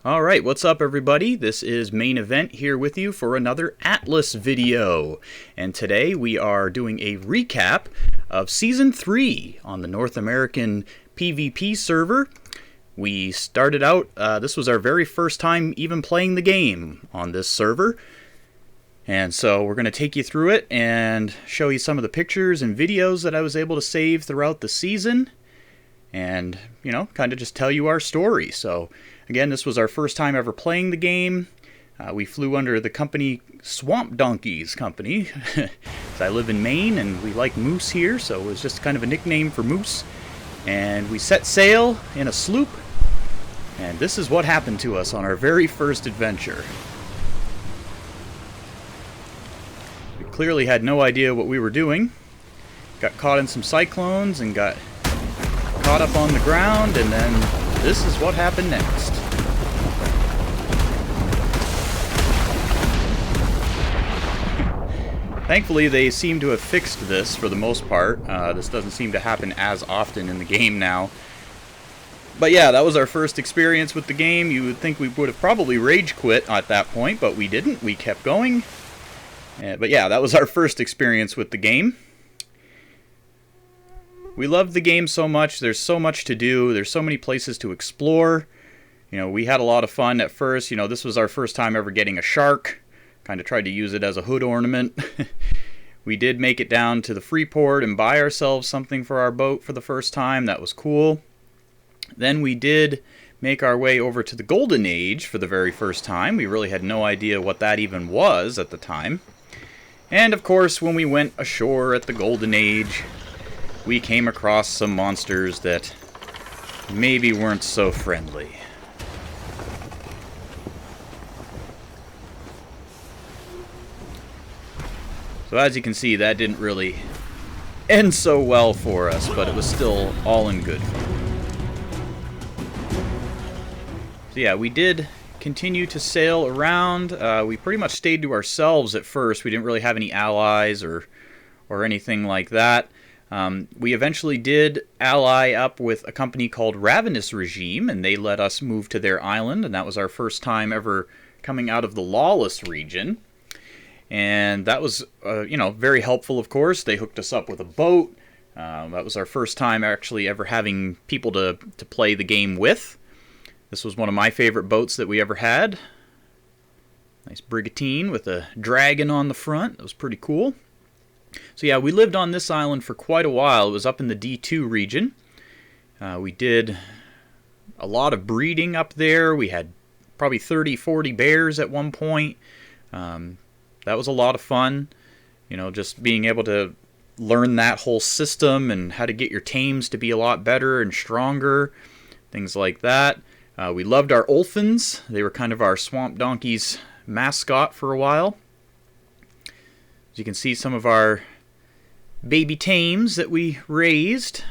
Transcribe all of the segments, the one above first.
Alright, what's up everybody? This is Main Event here with you for another Atlas video. And today we are doing a recap of Season 3 on the North American PvP server. We started out, this was our very first time even playing the game on this server. And so we're going to take you through it and show you some of the pictures and videos that I was able to save throughout the season. And, you know, kind of just tell you our story. So, again, this was our first time ever playing the game. We flew under the company Swamp Donkeys Company. I live in Maine and we like moose here, so it was just kind of a nickname for moose. And we set sail in a sloop. And this is what happened to us on our very first adventure. We clearly had no idea what we were doing. Got caught in some cyclones and got caught up on the ground, and then this is what happened next. Thankfully, they seem to have fixed this for the most part. This doesn't seem to happen as often in the game now. But yeah, that was our first experience with the game. You would think we would have probably rage quit at that point, but we didn't. We kept going. But yeah, that was our first experience with the game. We loved the game so much. There's so much to do. There's so many places to explore. You know, we had a lot of fun at first. You know, this was our first time ever getting a shark. Kind of tried to use it as a hood ornament. We did make it down to the free port and buy ourselves something for our boat for the first time. That was cool. Then we did make our way over to the Golden Age for the very first time. We really had no idea what that even was at the time. And of course, when we went ashore at the Golden Age, we came across some monsters that maybe weren't so friendly. So as you can see, that didn't really end so well for us, but it was still all in good fun. So yeah, we did continue to sail around. We pretty much stayed to ourselves at first. We didn't really have any allies or anything like that. We eventually did ally up with a company called Ravenous Regime, and they let us move to their island, and that was our first time ever coming out of the Lawless region. And that was, you know, very helpful, of course. They hooked us up with a boat. That was our first time actually ever having people to play the game with. This was one of my favorite boats that we ever had. Nice brigantine with a dragon on the front. That was pretty cool. So yeah, we lived on this island for quite a while. It was up in the D2 region. We did a lot of breeding up there. We had probably 30, 40 bears at one point. That was a lot of fun. You know, just being able to learn that whole system and how to get your tames to be a lot better and stronger. Things like that. We loved our Olphins. They were kind of our Swamp Donkeys mascot for a while. As you can see, some of our baby tames that we raised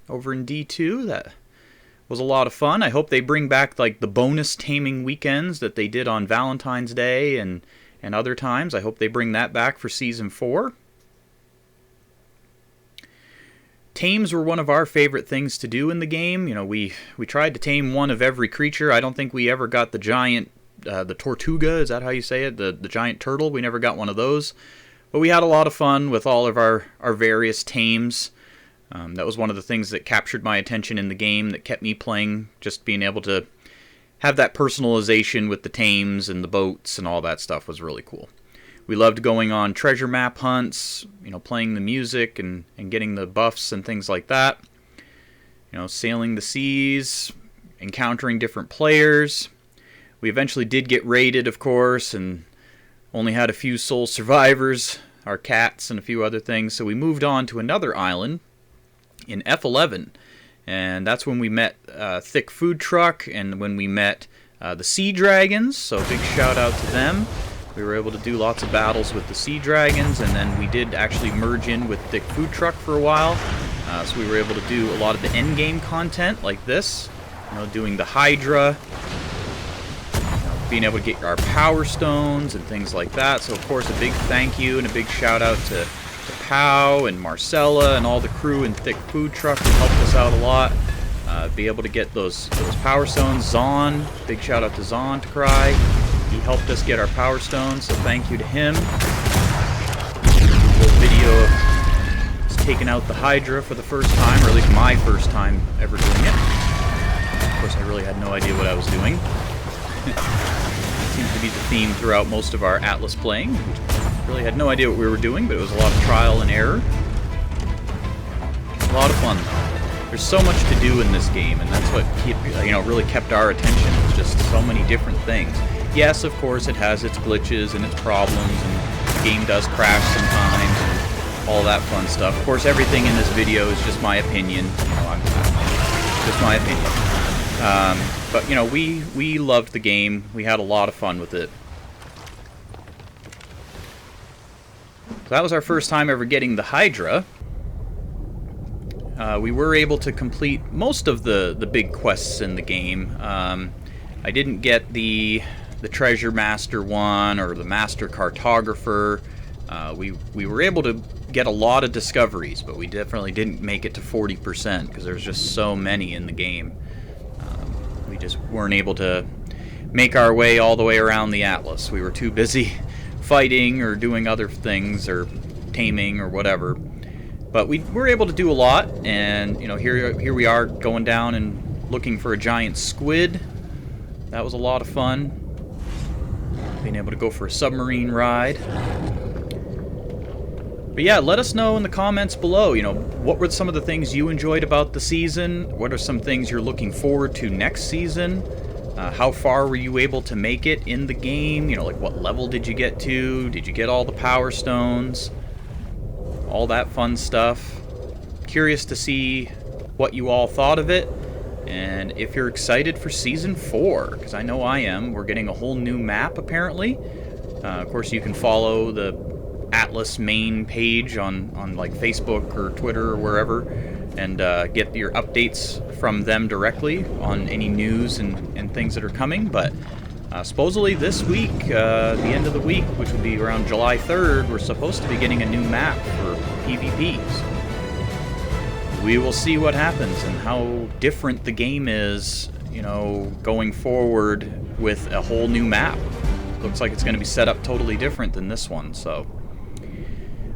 over in D2. That was a lot of fun. I hope they bring back like the bonus taming weekends that they did on Valentine's Day and other times. I hope they bring that back for Season 4. Tames were one of our favorite things to do in the game. You know, we tried to tame one of every creature. I don't think we ever got the giant, the Tortuga, is that how you say it? The giant turtle. We never got one of those. But we had a lot of fun with all of our various tames. That was one of the things that captured my attention in the game, that kept me playing, just being able to have that personalization with the tames and the boats and all that stuff was really cool. We loved going on treasure map hunts, you know, playing the music and getting the buffs and things like that. You know, sailing the seas, encountering different players. We eventually did get raided, of course, and only had a few sole survivors, our cats and a few other things. So we moved on to another island in F11. And that's when we met Thick Food Truck and when we met the Sea Dragons. So big shout out to them. We were able to do lots of battles with the Sea Dragons, and then we did actually merge in with Thick Food Truck for a while. So we were able to do a lot of the end game content like this. You know, doing the Hydra, being able to get our Power Stones and things like that. So of course a big thank you and a big shout out to Pow and Marcella and all the crew in Thick Food Truck who helped us out a lot. be able to get those power stones. Zon, big shout out to Zon to Cry. He helped us get our power stones, so thank you to him. A little video of us taking out the Hydra for the first time, or at least my first time ever doing it. Of course, I really had no idea what I was doing. Seems to be the theme throughout most of our Atlas playing. We really had no idea what we were doing, but it was a lot of trial and error. A lot of fun, though. There's so much to do in this game, and that's what really kept our attention. It's just so many different things. Yes, of course, it has its glitches and its problems, and the game does crash sometimes, and all that fun stuff. Of course, everything in this video is just my opinion. Just my opinion. But we loved the game. We had a lot of fun with it. So that was our first time ever getting the Hydra. We were able to complete most of the big quests in the game. I didn't get the Treasure Master one or the Master Cartographer. We were able to get a lot of discoveries, but we definitely didn't make it to 40% because there's just so many in the game. We just weren't able to make our way all the way around the Atlas. We were too busy fighting or doing other things or taming or whatever. But we were able to do a lot, and here we are going down and looking for a giant squid. That was a lot of fun. Being able to go for a submarine ride. But yeah, let us know in the comments below, what were some of the things you enjoyed about the season? What are some things you're looking forward to next season? How far were you able to make it in the game? Like what level did you get to? Did you get all the power stones? All that fun stuff. Curious to see what you all thought of it, and if you're excited for Season 4, because I know I am. We're getting a whole new map, apparently. Of course, you can follow the Atlas main page on like Facebook or Twitter or wherever, and get your updates from them directly on any news and things that are coming. But supposedly this week, the end of the week, which would be around July 3rd, we're supposed to be getting a new map for PvPs. We will see what happens and how different the game is, going forward with a whole new map. Looks like it's going to be set up totally different than this one, so.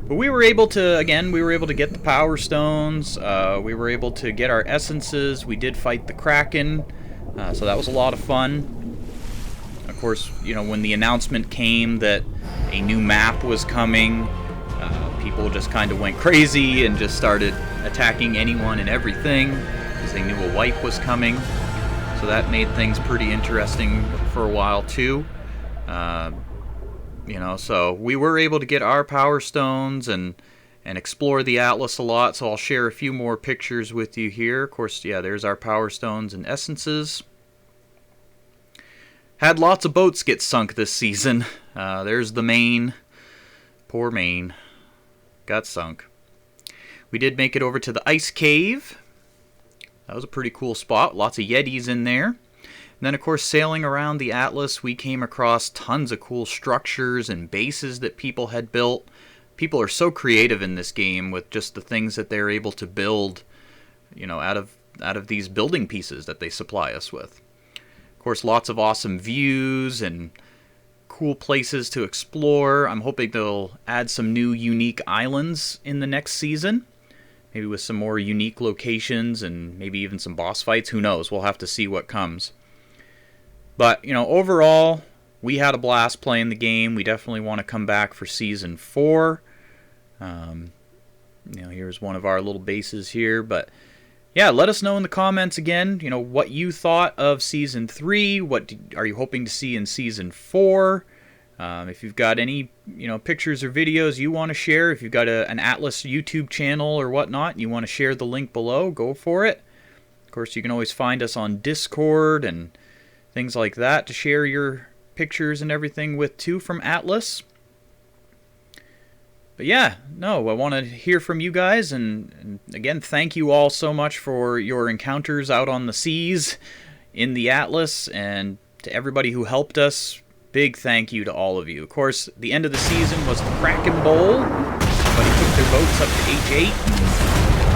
But we were able to get the power stones, we were able to get our essences, we did fight the Kraken, so that was a lot of fun. Of course, when the announcement came that a new map was coming, people just kind of went crazy and just started attacking anyone and everything because they knew a wipe was coming. So that made things pretty interesting for a while too. So we were able to get our power stones and explore the Atlas a lot. So I'll share a few more pictures with you here. Of course, yeah, there's our power stones and essences. Had lots of boats get sunk this season. There's the Ma1ne. Poor Ma1ne. Got sunk. We did make it over to the ice cave. That was a pretty cool spot. Lots of Yetis in there. And then, of course, sailing around the Atlas, we came across tons of cool structures and bases that people had built. People are so creative in this game with just the things that they're able to build, out of these building pieces that they supply us with. Of course, lots of awesome views and cool places to explore. I'm hoping they'll add some new unique islands in the next season. Maybe with some more unique locations and maybe even some boss fights. Who knows? We'll have to see what comes. But, overall, we had a blast playing the game. We definitely want to come back for Season 4. Here's one of our little bases here. But, yeah, let us know in the comments again, what you thought of Season 3. What are you hoping to see in Season 4? If you've got any, pictures or videos you want to share, if you've got an Atlas YouTube channel or whatnot, and you want to share the link below, go for it. Of course, you can always find us on Discord and things like that to share your pictures and everything with too from Atlas. But yeah, I want to hear from you guys, and again, thank you all so much for your encounters out on the seas in the Atlas, and to everybody who helped us. Big thank you to all of you. Of course, the end of the season was the Kraken Bowl. Everybody took their boats up to H8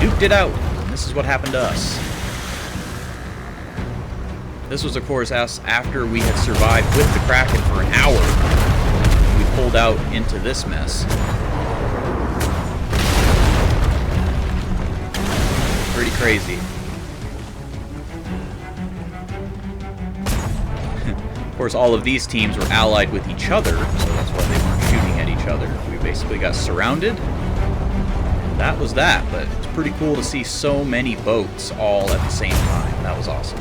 and duked it out. And this is what happened to us. This was, of course, us after we had survived with the Kraken for an hour. We pulled out into this mess. Pretty crazy. Of course, all of these teams were allied with each other, so that's why they weren't shooting at each other. We basically got surrounded. That was that, but it's pretty cool to see so many boats all at the same time. That was awesome.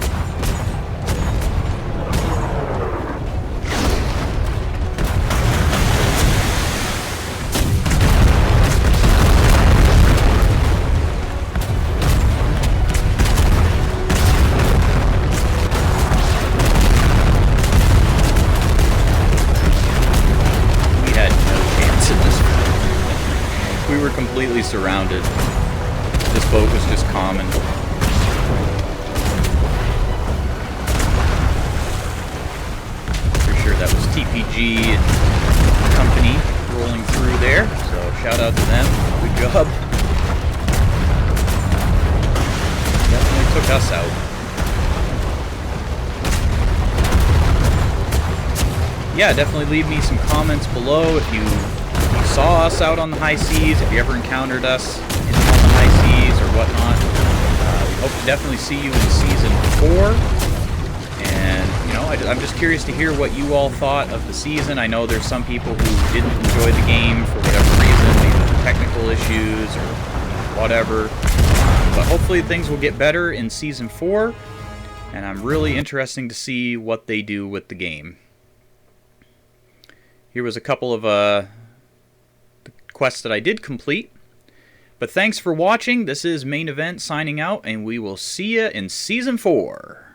We were completely surrounded. This boat was just common. Pretty sure that was TPG and company rolling through there, so shout out to them. Good job. Definitely took us out. Yeah, definitely leave me some comments below if you saw us out on the high seas, if you ever encountered us on the high seas or whatnot. We hope to definitely see you in Season 4. And, you know, I'm just curious to hear what you all thought of the season. I know there's some people who didn't enjoy the game for whatever reason, maybe technical issues or whatever. But hopefully things will get better in Season 4. And I'm really interested to see what they do with the game. Here was a couple of quests that I did complete. But thanks for watching. This is Main Event signing out, and we will see you in Season 4.